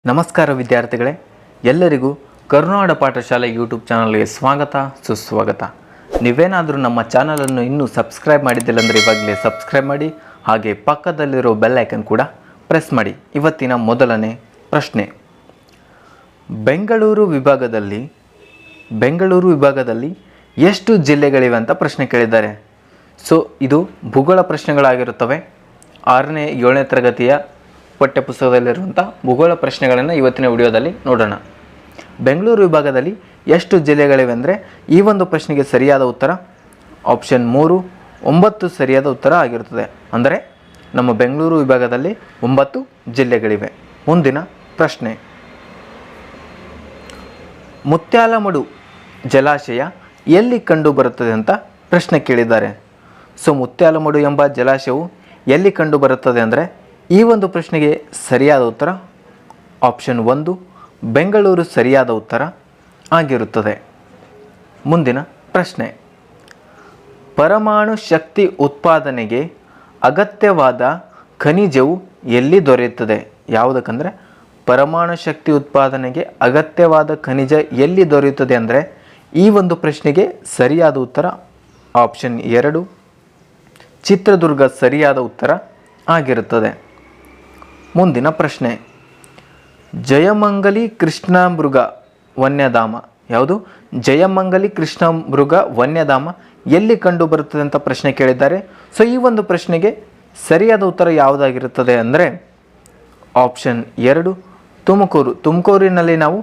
ನಮಸ್ಕಾರ ವಿದ್ಯಾರ್ಥಿಗಳೇ, ಎಲ್ಲರಿಗೂ ಕರುನಾಡ ಪಾಠಶಾಲೆ ಯೂಟ್ಯೂಬ್ ಚಾನಲ್ಗೆ ಸ್ವಾಗತ ಸುಸ್ವಾಗತ. ನೀವೇನಾದರೂ ನಮ್ಮ ಚಾನಲನ್ನು ಇನ್ನೂ ಸಬ್ಸ್ಕ್ರೈಬ್ ಮಾಡಿದ್ದಿಲ್ಲ ಅಂದರೆ ಇವಾಗಲೇ ಸಬ್ಸ್ಕ್ರೈಬ್ ಮಾಡಿ, ಹಾಗೆ ಪಕ್ಕದಲ್ಲಿರೋ ಬೆಲ್ ಐಕನ್ ಕೂಡ ಪ್ರೆಸ್ ಮಾಡಿ. ಇವತ್ತಿನ ಮೊದಲನೇ ಪ್ರಶ್ನೆ, ಬೆಂಗಳೂರು ವಿಭಾಗದಲ್ಲಿ ಎಷ್ಟು ಜಿಲ್ಲೆಗಳಿವೆ ಅಂತ ಪ್ರಶ್ನೆ ಕೇಳಿದ್ದಾರೆ. ಸೊ ಇದು ಭೂಗೋಳ ಪ್ರಶ್ನೆಗಳಾಗಿರುತ್ತವೆ. 6ನೇ 7ನೇ ತರಗತಿಯ ಪಠ್ಯಪುಸ್ತಕದಲ್ಲಿರುವಂಥ ಭೂಗೋಳ ಪ್ರಶ್ನೆಗಳನ್ನು ಇವತ್ತಿನ ವಿಡಿಯೋದಲ್ಲಿ ನೋಡೋಣ. ಬೆಂಗಳೂರು ವಿಭಾಗದಲ್ಲಿ ಎಷ್ಟು ಜಿಲ್ಲೆಗಳಿವೆ ಅಂದರೆ ಈ ಒಂದು ಪ್ರಶ್ನೆಗೆ ಸರಿಯಾದ ಉತ್ತರ ಆಪ್ಷನ್ 3 9 ಸರಿಯಾದ ಉತ್ತರ ಆಗಿರುತ್ತದೆ. ಅಂದರೆ ನಮ್ಮ ಬೆಂಗಳೂರು ವಿಭಾಗದಲ್ಲಿ 9 ಜಿಲ್ಲೆಗಳಿವೆ. ಮುಂದಿನ ಪ್ರಶ್ನೆ, ಮುತ್ಯಾಲಮಡು ಜಲಾಶಯ ಎಲ್ಲಿ ಕಂಡು ಬರುತ್ತದೆ ಅಂತ ಪ್ರಶ್ನೆ ಕೇಳಿದ್ದಾರೆ. ಸೊ ಮುತ್ಯಾಲಮಡು ಎಂಬ ಜಲಾಶಯವು ಎಲ್ಲಿ ಕಂಡು ಬರುತ್ತದೆ ಅಂದರೆ ಈ ಒಂದು ಪ್ರಶ್ನೆಗೆ ಸರಿಯಾದ ಉತ್ತರ ಆಪ್ಷನ್ 1 ಬೆಂಗಳೂರು ಸರಿಯಾದ ಉತ್ತರ ಆಗಿರುತ್ತದೆ. ಮುಂದಿನ ಪ್ರಶ್ನೆ, ಪರಮಾಣು ಶಕ್ತಿ ಉತ್ಪಾದನೆಗೆ ಅಗತ್ಯವಾದ ಖನಿಜವು ಎಲ್ಲಿ ದೊರೆಯುತ್ತದೆ? ಯಾವುದಕ್ಕಂದರೆ ಪರಮಾಣು ಶಕ್ತಿ ಉತ್ಪಾದನೆಗೆ ಅಗತ್ಯವಾದ ಖನಿಜ ಎಲ್ಲಿ ದೊರೆಯುತ್ತದೆ ಅಂದರೆ ಈ ಒಂದು ಪ್ರಶ್ನೆಗೆ ಸರಿಯಾದ ಉತ್ತರ ಆಪ್ಷನ್ 2 ಚಿತ್ರದುರ್ಗ ಸರಿಯಾದ ಉತ್ತರ ಆಗಿರುತ್ತದೆ. ಮುಂದಿನ ಪ್ರಶ್ನೆ, ಜಯಮಂಗಲಿ ಕೃಷ್ಣಮೃಗ ವನ್ಯಧಾಮ ಯಾವುದು? ಜಯಮಂಗಲಿ ಕೃಷ್ಣಮೃಗ ವನ್ಯಧಾಮ ಎಲ್ಲಿ ಕಂಡು ಬರುತ್ತದೆ ಅಂತ ಪ್ರಶ್ನೆ ಕೇಳಿದ್ದಾರೆ. ಸೊ ಈ ಒಂದು ಪ್ರಶ್ನೆಗೆ ಸರಿಯಾದ ಉತ್ತರ ಯಾವುದಾಗಿರುತ್ತದೆ ಅಂದರೆ ಆಪ್ಷನ್ 2 ತುಮಕೂರಿನಲ್ಲಿ ನಾವು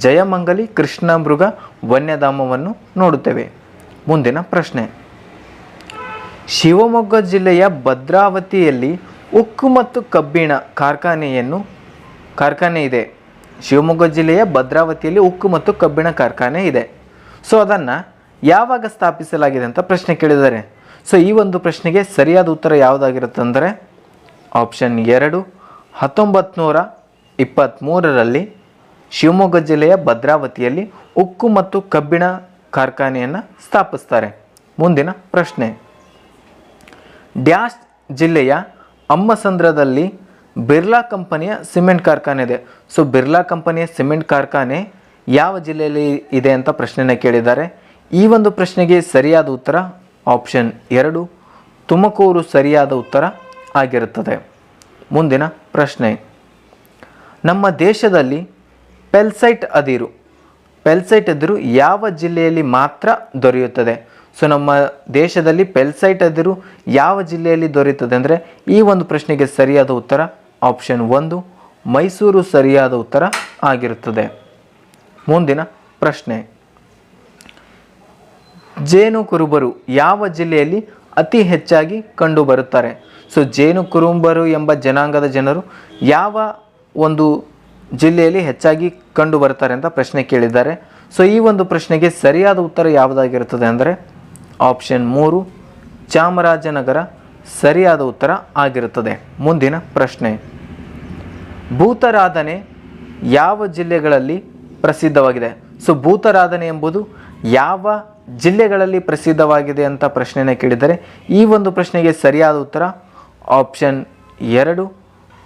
ಜಯಮಂಗಲಿ ಕೃಷ್ಣಮೃಗ ವನ್ಯಧಾಮವನ್ನು ನೋಡುತ್ತೇವೆ. ಮುಂದಿನ ಪ್ರಶ್ನೆ, ಶಿವಮೊಗ್ಗ ಜಿಲ್ಲೆಯ ಭದ್ರಾವತಿಯಲ್ಲಿ ಉಕ್ಕು ಮತ್ತು ಕಬ್ಬಿಣ ಕಾರ್ಖಾನೆ ಇದೆ. ಶಿವಮೊಗ್ಗ ಜಿಲ್ಲೆಯ ಭದ್ರಾವತಿಯಲ್ಲಿ ಉಕ್ಕು ಮತ್ತು ಕಬ್ಬಿಣ ಕಾರ್ಖಾನೆ ಇದೆ. ಸೊ ಅದನ್ನು ಯಾವಾಗ ಸ್ಥಾಪಿಸಲಾಗಿದೆ ಅಂತ ಪ್ರಶ್ನೆ ಕೇಳಿದ್ದಾರೆ. ಸೊ ಈ ಒಂದು ಪ್ರಶ್ನೆಗೆ ಸರಿಯಾದ ಉತ್ತರ ಯಾವುದಾಗಿರುತ್ತೆ ಅಂದರೆ ಆಪ್ಷನ್ 2 1923ರಲ್ಲಿ ಶಿವಮೊಗ್ಗ ಜಿಲ್ಲೆಯ ಭದ್ರಾವತಿಯಲ್ಲಿ ಉಕ್ಕು ಮತ್ತು ಕಬ್ಬಿಣ ಕಾರ್ಖಾನೆಯನ್ನು ಸ್ಥಾಪಿಸ್ತಾರೆ. ಮುಂದಿನ ಪ್ರಶ್ನೆ, ಡ್ಯಾಶ್ ಜಿಲ್ಲೆಯ ಅಮ್ಮಸಂದ್ರದಲ್ಲಿ ಬಿರ್ಲಾ ಕಂಪನಿಯ ಸಿಮೆಂಟ್ ಕಾರ್ಖಾನೆ ಇದೆ. ಸೊ ಬಿರ್ಲಾ ಕಂಪನಿಯ ಸಿಮೆಂಟ್ ಕಾರ್ಖಾನೆ ಯಾವ ಜಿಲ್ಲೆಯಲ್ಲಿ ಇದೆ ಅಂತ ಪ್ರಶ್ನೆನ ಕೇಳಿದ್ದಾರೆ. ಈ ಒಂದು ಪ್ರಶ್ನೆಗೆ ಸರಿಯಾದ ಉತ್ತರ ಆಪ್ಷನ್ 2 ತುಮಕೂರು ಸರಿಯಾದ ಉತ್ತರ ಆಗಿರುತ್ತದೆ. ಮುಂದಿನ ಪ್ರಶ್ನೆ, ನಮ್ಮ ದೇಶದಲ್ಲಿ ಪೆಲ್ಸೈಟ್ ಅದಿರು ಯಾವ ಜಿಲ್ಲೆಯಲ್ಲಿ ಮಾತ್ರ ದೊರೆಯುತ್ತದೆ? ಸೊ ನಮ್ಮ ದೇಶದಲ್ಲಿ ಪೆಲ್ಸೈಟ್ ಅದಿರು ಯಾವ ಜಿಲ್ಲೆಯಲ್ಲಿ ದೊರೆಯುತ್ತದೆ ಅಂದರೆ ಈ ಒಂದು ಪ್ರಶ್ನೆಗೆ ಸರಿಯಾದ ಉತ್ತರ ಆಪ್ಷನ್ 1 ಮೈಸೂರು ಸರಿಯಾದ ಉತ್ತರ ಆಗಿರುತ್ತದೆ. ಮುಂದಿನ ಪ್ರಶ್ನೆ, ಜೇನು ಕುರುಬರು ಯಾವ ಜಿಲ್ಲೆಯಲ್ಲಿ ಅತಿ ಹೆಚ್ಚಾಗಿ ಕಂಡುಬರುತ್ತಾರೆ? ಸೊ ಜೇನು ಕುರುಬರು ಎಂಬ ಜನಾಂಗದ ಜನರು ಯಾವ ಒಂದು ಜಿಲ್ಲೆಯಲ್ಲಿ ಹೆಚ್ಚಾಗಿ ಕಂಡು ಬರ್ತಾರೆ ಅಂತ ಪ್ರಶ್ನೆ ಕೇಳಿದ್ದಾರೆ. ಸೊ ಈ ಒಂದು ಪ್ರಶ್ನೆಗೆ ಸರಿಯಾದ ಉತ್ತರ ಯಾವುದಾಗಿರುತ್ತದೆ ಅಂದರೆ ಆಪ್ಷನ್ 3 ಚಾಮರಾಜನಗರ ಸರಿಯಾದ ಉತ್ತರ ಆಗಿರುತ್ತದೆ. ಮುಂದಿನ ಪ್ರಶ್ನೆ, ಭೂತಾರಾಧನೆ ಯಾವ ಜಿಲ್ಲೆಗಳಲ್ಲಿ ಪ್ರಸಿದ್ಧವಾಗಿದೆ? ಸೊ ಭೂತಾರಾಧನೆ ಎಂಬುದು ಯಾವ ಜಿಲ್ಲೆಗಳಲ್ಲಿ ಪ್ರಸಿದ್ಧವಾಗಿದೆ ಅಂತ ಪ್ರಶ್ನೆನ ಕೇಳಿದರೆ ಈ ಒಂದು ಪ್ರಶ್ನೆಗೆ ಸರಿಯಾದ ಉತ್ತರ ಆಪ್ಷನ್ 2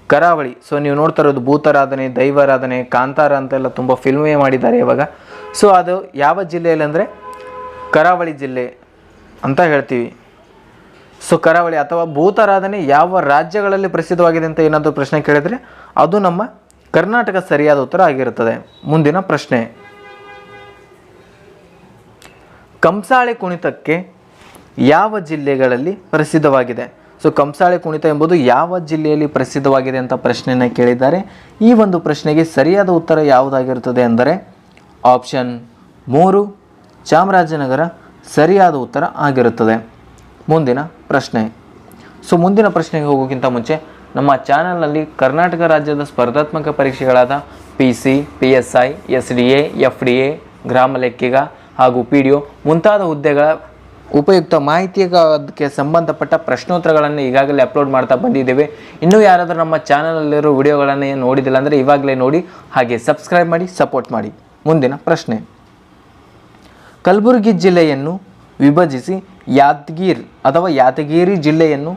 ಕರಾವಳಿ. ಸೊ ನೀವು ನೋಡ್ತಾ ಇರೋದು ಭೂತಾರಾಧನೆ, ದೈವಾರಾಧನೆ, ಕಾಂತಾರ ಅಂತೆಲ್ಲ ತುಂಬ ಫಿಲ್ಮೇ ಮಾಡಿದ್ದಾರೆ ಇವಾಗ. ಸೊ ಅದು ಯಾವ ಜಿಲ್ಲೆಯಲ್ಲಿ ಅಂದರೆ ಕರಾವಳಿ ಜಿಲ್ಲೆ ಅಂತ ಹೇಳ್ತೀವಿ. ಸೊ ಕರಾವಳಿ ಅಥವಾ ಭೂತಾರಾಧನೆ ಯಾವ ರಾಜ್ಯಗಳಲ್ಲಿ ಪ್ರಸಿದ್ಧವಾಗಿದೆ ಅಂತ ಏನಾದರೂ ಪ್ರಶ್ನೆ ಕೇಳಿದರೆ ಅದು ನಮ್ಮ ಕರ್ನಾಟಕ ಸರಿಯಾದ ಉತ್ತರ ಆಗಿರುತ್ತದೆ. ಮುಂದಿನ ಪ್ರಶ್ನೆ, ಕಂಸಾಳೆ ಕುಣಿತಕ್ಕೆ ಯಾವ ಜಿಲ್ಲೆಗಳಲ್ಲಿ ಪ್ರಸಿದ್ಧವಾಗಿದೆ? ಸೊ ಕಂಸಾಳೆ ಕುಣಿತ ಎಂಬುದು ಯಾವ ಜಿಲ್ಲೆಯಲ್ಲಿ ಪ್ರಸಿದ್ಧವಾಗಿದೆ ಅಂತ ಪ್ರಶ್ನೆಯನ್ನು ಕೇಳಿದ್ದಾರೆ. ಈ ಒಂದು ಪ್ರಶ್ನೆಗೆ ಸರಿಯಾದ ಉತ್ತರ ಯಾವುದಾಗಿರುತ್ತದೆ ಅಂದರೆ ಆಪ್ಷನ್ 3 ಚಾಮರಾಜನಗರ ಸರಿಯಾದ ಉತ್ತರ ಆಗಿರುತ್ತದೆ. ಮುಂದಿನ ಪ್ರಶ್ನೆ, ಸೊ ಮುಂದಿನ ಪ್ರಶ್ನೆಗೆ ಹೋಗೋಕ್ಕಿಂತ ಮುಂಚೆ ನಮ್ಮ ಚಾನಲ್ನಲ್ಲಿ ಕರ್ನಾಟಕ ರಾಜ್ಯದ ಸ್ಪರ್ಧಾತ್ಮಕ ಪರೀಕ್ಷೆಗಳಾದ PC, PSI, SDA, FDA, ಗ್ರಾಮ ಲೆಕ್ಕಿಗ ಹಾಗೂ PDO ಮುಂತಾದ ಹುದ್ದೆಗಳ ಉಪಯುಕ್ತ ಮಾಹಿತಿಗೆ ಸಂಬಂಧಪಟ್ಟ ಪ್ರಶ್ನೋತ್ತರಗಳನ್ನು ಈಗಾಗಲೇ ಅಪ್ಲೋಡ್ ಮಾಡ್ತಾ ಬಂದಿದ್ದೇವೆ. ಇನ್ನೂ ಯಾರಾದರೂ ನಮ್ಮ ಚಾನಲಲ್ಲಿರೋ ವಿಡಿಯೋಗಳನ್ನು ನೋಡಿದಿಲ್ಲ ಅಂದರೆ ಇವಾಗಲೇ ನೋಡಿ, ಹಾಗೆ ಸಬ್ಸ್ಕ್ರೈಬ್ ಮಾಡಿ ಸಪೋರ್ಟ್ ಮಾಡಿ. ಮುಂದಿನ ಪ್ರಶ್ನೆ, ಕಲಬುರಗಿ ಜಿಲ್ಲೆಯನ್ನು ವಿಭಜಿಸಿ ಯಾದಗಿರಿ ಜಿಲ್ಲೆಯನ್ನು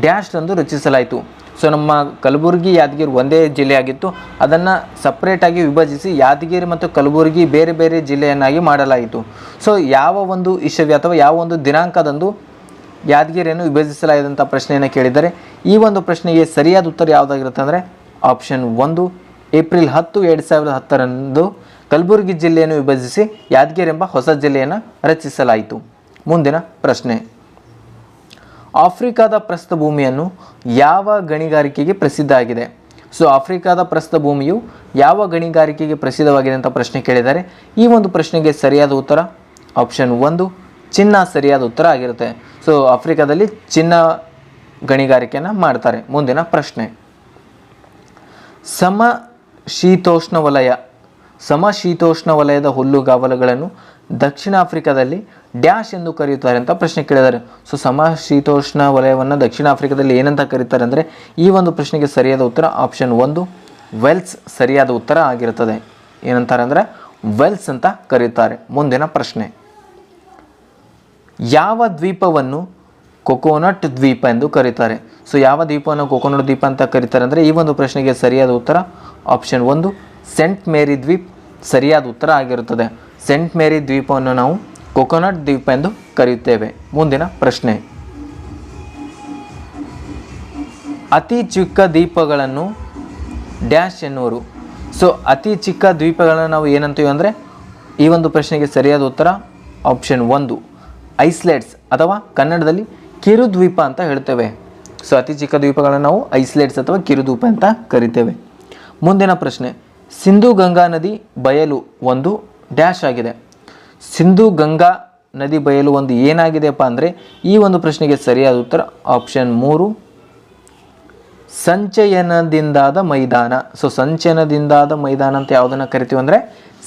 ಡ್ಯಾಶ್ ಎಂದು ರಚಿಸಲಾಯಿತು. ಸೊ ನಮ್ಮ ಕಲಬುರಗಿ ಯಾದಗಿರಿ ಒಂದೇ ಜಿಲ್ಲೆಯಾಗಿತ್ತು, ಅದನ್ನು ಸಪ್ರೇಟಾಗಿ ವಿಭಜಿಸಿ ಯಾದಗಿರಿ ಮತ್ತು ಕಲಬುರಗಿ ಬೇರೆ ಬೇರೆ ಜಿಲ್ಲೆಯನ್ನಾಗಿ ಮಾಡಲಾಯಿತು. ಸೊ ಯಾವ ಒಂದು ಇಸವಿ ಅಥವಾ ಯಾವ ಒಂದು ದಿನಾಂಕದಂದು ಯಾದಗಿರಿಯನ್ನು ವಿಭಜಿಸಲಾಗಿದೆ ಅಂತ ಪ್ರಶ್ನೆಯನ್ನು ಕೇಳಿದ್ದಾರೆ. ಈ ಒಂದು ಪ್ರಶ್ನೆಗೆ ಸರಿಯಾದ ಉತ್ತರ ಯಾವುದಾಗಿರುತ್ತೆ ಅಂದರೆ ಆಪ್ಷನ್ 1 ಏಪ್ರಿಲ್ 10, 2010 ಕಲಬುರಗಿ ಜಿಲ್ಲೆಯನ್ನು ವಿಭಜಿಸಿ ಯಾದಗಿರಿ ಎಂಬ ಹೊಸ ಜಿಲ್ಲೆಯನ್ನು ರಚಿಸಲಾಯಿತು. ಮುಂದಿನ ಪ್ರಶ್ನೆ, ಆಫ್ರಿಕಾದ ಪ್ರಸ್ಥಭೂಮಿಯನ್ನು ಯಾವ ಗಣಿಗಾರಿಕೆಗೆ ಪ್ರಸಿದ್ಧ ಆಗಿದೆ? ಸೊ ಆಫ್ರಿಕಾದ ಪ್ರಸ್ಥಭೂಮಿಯು ಯಾವ ಗಣಿಗಾರಿಕೆಗೆ ಪ್ರಸಿದ್ಧವಾಗಿದೆ ಅಂತ ಪ್ರಶ್ನೆ ಕೇಳಿದ್ದಾರೆ. ಈ ಒಂದು ಪ್ರಶ್ನೆಗೆ ಸರಿಯಾದ ಉತ್ತರ ಆಪ್ಷನ್ 1 ಚಿನ್ನ ಸರಿಯಾದ ಉತ್ತರ ಆಗಿರುತ್ತೆ. ಸೊ ಆಫ್ರಿಕಾದಲ್ಲಿ ಚಿನ್ನ ಗಣಿಗಾರಿಕೆಯನ್ನು ಮಾಡ್ತಾರೆ. ಮುಂದಿನ ಪ್ರಶ್ನೆ, ಸಮಶೀತೋಷ್ಣ ವಲಯದ ಹುಲ್ಲುಗಾವಲುಗಳನ್ನು ದಕ್ಷಿಣ ಆಫ್ರಿಕಾದಲ್ಲಿ ಡ್ಯಾಶ್ ಎಂದು ಕರೆಯುತ್ತಾರೆ ಅಂತ ಪ್ರಶ್ನೆ ಕೇಳಿದ್ದಾರೆ. ಸೊ ಸಮಶೀತೋಷ್ಣ ವಲಯವನ್ನು ದಕ್ಷಿಣ ಆಫ್ರಿಕಾದಲ್ಲಿ ಏನಂತ ಕರೀತಾರೆ ಅಂದರೆ ಈ ಒಂದು ಪ್ರಶ್ನೆಗೆ ಸರಿಯಾದ ಉತ್ತರ ಆಪ್ಷನ್ 1 ವೆಲ್ಸ್ ಸರಿಯಾದ ಉತ್ತರ ಆಗಿರುತ್ತದೆ. ಏನಂತಾರೆ ಅಂದರೆ ವೆಲ್ಸ್ ಅಂತ ಕರೀತಾರೆ. ಮುಂದಿನ ಪ್ರಶ್ನೆ, ಯಾವ ದ್ವೀಪವನ್ನು ಕೊಕೊನಟ್ ದ್ವೀಪ ಎಂದು ಕರೀತಾರೆ? ಸೊ ಯಾವ ದ್ವೀಪವನ್ನು ಕೊಕೊನಟ್ ದ್ವೀಪ ಅಂತ ಕರೀತಾರೆ ಅಂದರೆ ಈ ಒಂದು ಪ್ರಶ್ನೆಗೆ ಸರಿಯಾದ ಉತ್ತರ ಆಪ್ಷನ್ 1 ಸೆಂಟ್ ಮೇರಿ ದ್ವೀಪ್ ಸರಿಯಾದ ಉತ್ತರ ಆಗಿರುತ್ತದೆ. ಸೆಂಟ್ ಮೇರಿ ದ್ವೀಪವನ್ನು ನಾವು ಕೊಕೊನಟ್ ದ್ವೀಪ ಎಂದು ಕರೆಯುತ್ತೇವೆ. ಮುಂದಿನ ಪ್ರಶ್ನೆ, ಅತಿ ಚಿಕ್ಕ ದ್ವೀಪಗಳನ್ನು ಡ್ಯಾಶ್ ಎನ್ನುವರು. ಸೊ ಅತಿ ಚಿಕ್ಕ ದ್ವೀಪಗಳನ್ನು ನಾವು ಏನಂತೀವಿ ಅಂದರೆ ಈ ಒಂದು ಪ್ರಶ್ನೆಗೆ ಸರಿಯಾದ ಉತ್ತರ ಆಪ್ಷನ್ 1 ಐಸ್ಲೆಟ್ಸ್ ಅಥವಾ ಕನ್ನಡದಲ್ಲಿ ಕಿರುದ್ವೀಪ ಅಂತ ಹೇಳ್ತೇವೆ. ಸೊ ಅತಿ ಚಿಕ್ಕ ದ್ವೀಪಗಳನ್ನು ನಾವು ಐಸ್ಲೆಟ್ಸ್ ಅಥವಾ ಕಿರುದ್ವೀಪ ಅಂತ ಕರಿತೇವೆ. ಮುಂದಿನ ಪ್ರಶ್ನೆ, ಸಿಂಧೂ ಗಂಗಾ ನದಿ ಬಯಲು ಒಂದು ಡ್ಯಾಶ್ ಆಗಿದೆ. ಸಿಂಧೂ ಗಂಗಾ ನದಿ ಬಯಲು ಒಂದು ಏನಾಗಿದೆಯಪ್ಪ ಅಂದರೆ ಈ ಒಂದು ಪ್ರಶ್ನೆಗೆ ಸರಿಯಾದ ಉತ್ತರ ಆಪ್ಷನ್ 3 ಸಂಚಯನದಿಂದಾದ ಮೈದಾನ. ಸೊ ಸಂಚಯನದಿಂದಾದ ಮೈದಾನ ಅಂತ ಯಾವುದನ್ನು ಕರಿತೀವಿ ಅಂದರೆ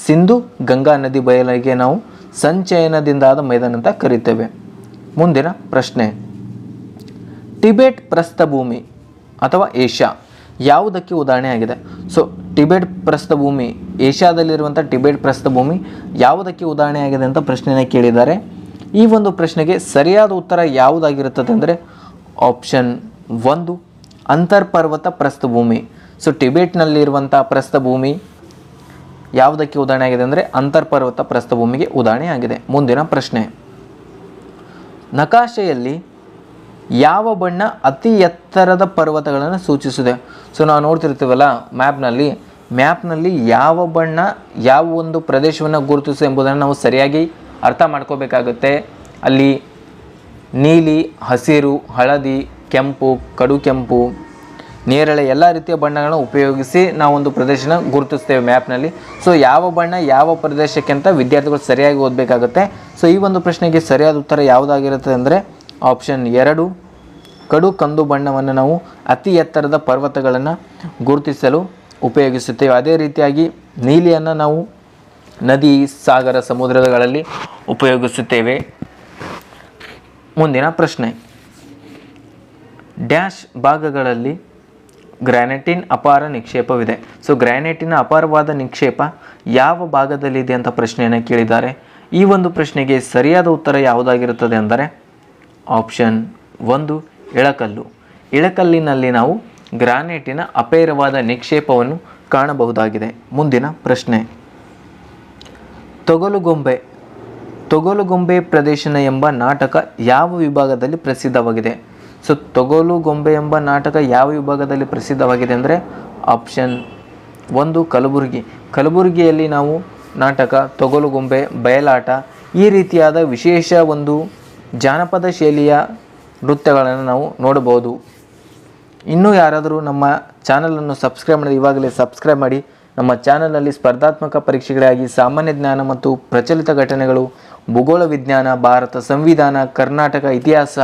ಸಿಂಧೂ ಗಂಗಾ ನದಿ ಬಯಲಿಗೆ ನಾವು ಸಂಚಯನದಿಂದಾದ ಮೈದಾನ ಅಂತ ಕರಿತೇವೆ. ಮುಂದಿನ ಪ್ರಶ್ನೆ, ಟಿಬೆಟ್ ಪ್ರಸ್ಥಭೂಮಿ ಅಥವಾ ಏಷ್ಯಾ ಯಾವುದಕ್ಕೆ ಉದಾಹರಣೆ ಆಗಿದೆ? ಸೊ ಟಿಬೆಟ್ ಪ್ರಸ್ಥಭೂಮಿ ಏಷ್ಯಾದಲ್ಲಿರುವಂಥ ಟಿಬೆಟ್ ಪ್ರಸ್ಥಭೂಮಿ ಯಾವುದಕ್ಕೆ ಉದಾಹರಣೆ ಆಗಿದೆ ಅಂತ ಪ್ರಶ್ನೆಯನ್ನು ಕೇಳಿದ್ದಾರೆ. ಈ ಒಂದು ಪ್ರಶ್ನೆಗೆ ಸರಿಯಾದ ಉತ್ತರ ಯಾವುದಾಗಿರುತ್ತದೆ ಅಂದರೆ ಆಪ್ಷನ್ 1 ಅಂತರ್ಪರ್ವತ ಪ್ರಸ್ಥಭೂಮಿ. ಸೊ ಟಿಬೆಟ್ನಲ್ಲಿರುವಂಥ ಪ್ರಸ್ಥಭೂಮಿ ಯಾವುದಕ್ಕೆ ಉದಾಹರಣೆ ಆಗಿದೆ ಅಂದರೆ ಅಂತರ್ಪರ್ವತ ಪ್ರಸ್ಥಭೂಮಿಗೆ ಉದಾಹರಣೆ ಆಗಿದೆ. ಮುಂದಿನ ಪ್ರಶ್ನೆ, ನಕಾಶೆಯಲ್ಲಿ ಯಾವ ಬಣ್ಣ ಅತಿ ಎತ್ತರದ ಪರ್ವತಗಳನ್ನು ಸೂಚಿಸಿದೆ? ಸೊ ನಾವು ನೋಡ್ತಿರ್ತೀವಲ್ಲ ಮ್ಯಾಪ್ನಲ್ಲಿ ಯಾವ ಬಣ್ಣ ಯಾವ ಒಂದು ಪ್ರದೇಶವನ್ನು ಗುರುತಿಸಿ ಎಂಬುದನ್ನು ನಾವು ಸರಿಯಾಗಿ ಅರ್ಥ ಮಾಡ್ಕೋಬೇಕಾಗುತ್ತೆ. ಅಲ್ಲಿ ನೀಲಿ, ಹಸಿರು, ಹಳದಿ, ಕೆಂಪು, ಕಡು ಕೆಂಪು, ನೇರಳೆ ಎಲ್ಲ ರೀತಿಯ ಬಣ್ಣಗಳನ್ನು ಉಪಯೋಗಿಸಿ ನಾವೊಂದು ಪ್ರದೇಶನ ಗುರುತಿಸ್ತೇವೆ ಮ್ಯಾಪ್ನಲ್ಲಿ. ಸೊ ಯಾವ ಬಣ್ಣ ಯಾವ ಪ್ರದೇಶಕ್ಕೆ ಅಂತ ವಿದ್ಯಾರ್ಥಿಗಳು ಸರಿಯಾಗಿ ಓದಬೇಕಾಗುತ್ತೆ. ಸೊ ಈ ಒಂದು ಪ್ರಶ್ನೆಗೆ ಸರಿಯಾದ ಉತ್ತರ ಯಾವುದಾಗಿರುತ್ತದೆ ಅಂದರೆ ಆಪ್ಷನ್ 2 ಕಡು ಕಂದು ಬಣ್ಣವನ್ನು ನಾವು ಅತಿ ಎತ್ತರದ ಪರ್ವತಗಳನ್ನು ಗುರುತಿಸಲು ಉಪಯೋಗಿಸುತ್ತೇವೆ. ಅದೇ ರೀತಿಯಾಗಿ ನೀಲಿಯನ್ನು ನಾವು ನದಿ, ಸಾಗರ, ಸಮುದ್ರಗಳಲ್ಲಿ ಉಪಯೋಗಿಸುತ್ತೇವೆ. ಮುಂದಿನ ಪ್ರಶ್ನೆ, ಡ್ಯಾಶ್ ಭಾಗಗಳಲ್ಲಿ ಗ್ರಾನೈಟಿನ್ ಅಪಾರ ನಿಕ್ಷೇಪವಿದೆ. ಸೊ ಗ್ರಾನೈಟಿನ ಅಪಾರವಾದ ನಿಕ್ಷೇಪ ಯಾವ ಭಾಗದಲ್ಲಿದೆ ಅಂತ ಪ್ರಶ್ನೆಯನ್ನು ಕೇಳಿದ್ದಾರೆ. ಈ ಒಂದು ಪ್ರಶ್ನೆಗೆ ಸರಿಯಾದ ಉತ್ತರ ಯಾವುದಾಗಿರುತ್ತದೆ ಅಂದರೆ ಆಪ್ಷನ್ 1 ಇಳಕಲ್ಲು. ಇಳಕಲ್ಲಿನಲ್ಲಿ ನಾವು ಗ್ರಾನೈಟಿನ ಅಪಾರವಾದ ನಿಕ್ಷೇಪವನ್ನು ಕಾಣಬಹುದಾಗಿದೆ. ಮುಂದಿನ ಪ್ರಶ್ನೆ, ತೊಗಲುಗೊಂಬೆ ಪ್ರದರ್ಶನ ಎಂಬ ನಾಟಕ ಯಾವ ವಿಭಾಗದಲ್ಲಿ ಪ್ರಸಿದ್ಧವಾಗಿದೆ? ಸೊ ತೊಗಲುಗೊಂಬೆ ಎಂಬ ನಾಟಕ ಯಾವ ವಿಭಾಗದಲ್ಲಿ ಪ್ರಸಿದ್ಧವಾಗಿದೆ ಅಂದರೆ ಆಪ್ಷನ್ 1 ಕಲಬುರಗಿಯಲ್ಲಿ ನಾವು ನಾಟಕ, ತೊಗಲುಗೊಂಬೆ, ಬಯಲಾಟ ಈ ರೀತಿಯಾದ ವಿಶೇಷ ಒಂದು ಜಾನಪದ ಶೈಲಿಯ ನೃತ್ಯಗಳನ್ನು ನಾವು ನೋಡಬಹುದು. ಇನ್ನೂ ಯಾರಾದರೂ ನಮ್ಮ ಚಾನಲನ್ನು ಸಬ್ಸ್ಕ್ರೈಬ್ ಮಾಡಿ ಇವಾಗಲೇ ಸಬ್ಸ್ಕ್ರೈಬ್ ಮಾಡಿ. ನಮ್ಮ ಚಾನಲಲ್ಲಿ ಸ್ಪರ್ಧಾತ್ಮಕ ಪರೀಕ್ಷೆಗಳಾಗಿ ಸಾಮಾನ್ಯ ಜ್ಞಾನ ಮತ್ತು ಪ್ರಚಲಿತ ಘಟನೆಗಳು, ಭೂಗೋಳ ವಿಜ್ಞಾನ, ಭಾರತ ಸಂವಿಧಾನ, ಕರ್ನಾಟಕ ಇತಿಹಾಸ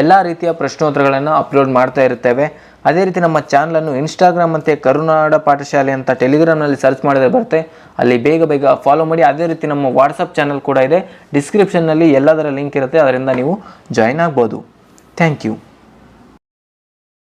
ಎಲ್ಲ ರೀತಿಯ ಪ್ರಶ್ನೋತ್ತರಗಳನ್ನು ಅಪ್ಲೋಡ್ ಮಾಡ್ತಾ ಇರ್ತೇವೆ. ಅದೇ ರೀತಿ ನಮ್ಮ ಚಾನಲನ್ನು ಇನ್ಸ್ಟಾಗ್ರಾಮ್ ಮತ್ತು ಕರುನಾಡ ಪಾಠಶಾಲೆ ಅಂತ ಟೆಲಿಗ್ರಾಮ್ನಲ್ಲಿ ಸರ್ಚ್ ಮಾಡಿದ್ರೆ ಬರುತ್ತೆ, ಅಲ್ಲಿ ಬೇಗ ಫಾಲೋ ಮಾಡಿ. ಅದೇ ರೀತಿ ನಮ್ಮ ವಾಟ್ಸಪ್ ಚಾನಲ್ ಕೂಡ ಇದೆ, ಡಿಸ್ಕ್ರಿಪ್ಷನ್ನಲ್ಲಿ ಎಲ್ಲದರ ಲಿಂಕ್ ಇರುತ್ತೆ, ಅದರಿಂದ ನೀವು ಜಾಯಿನ್ ಆಗ್ಬೋದು. Thank you.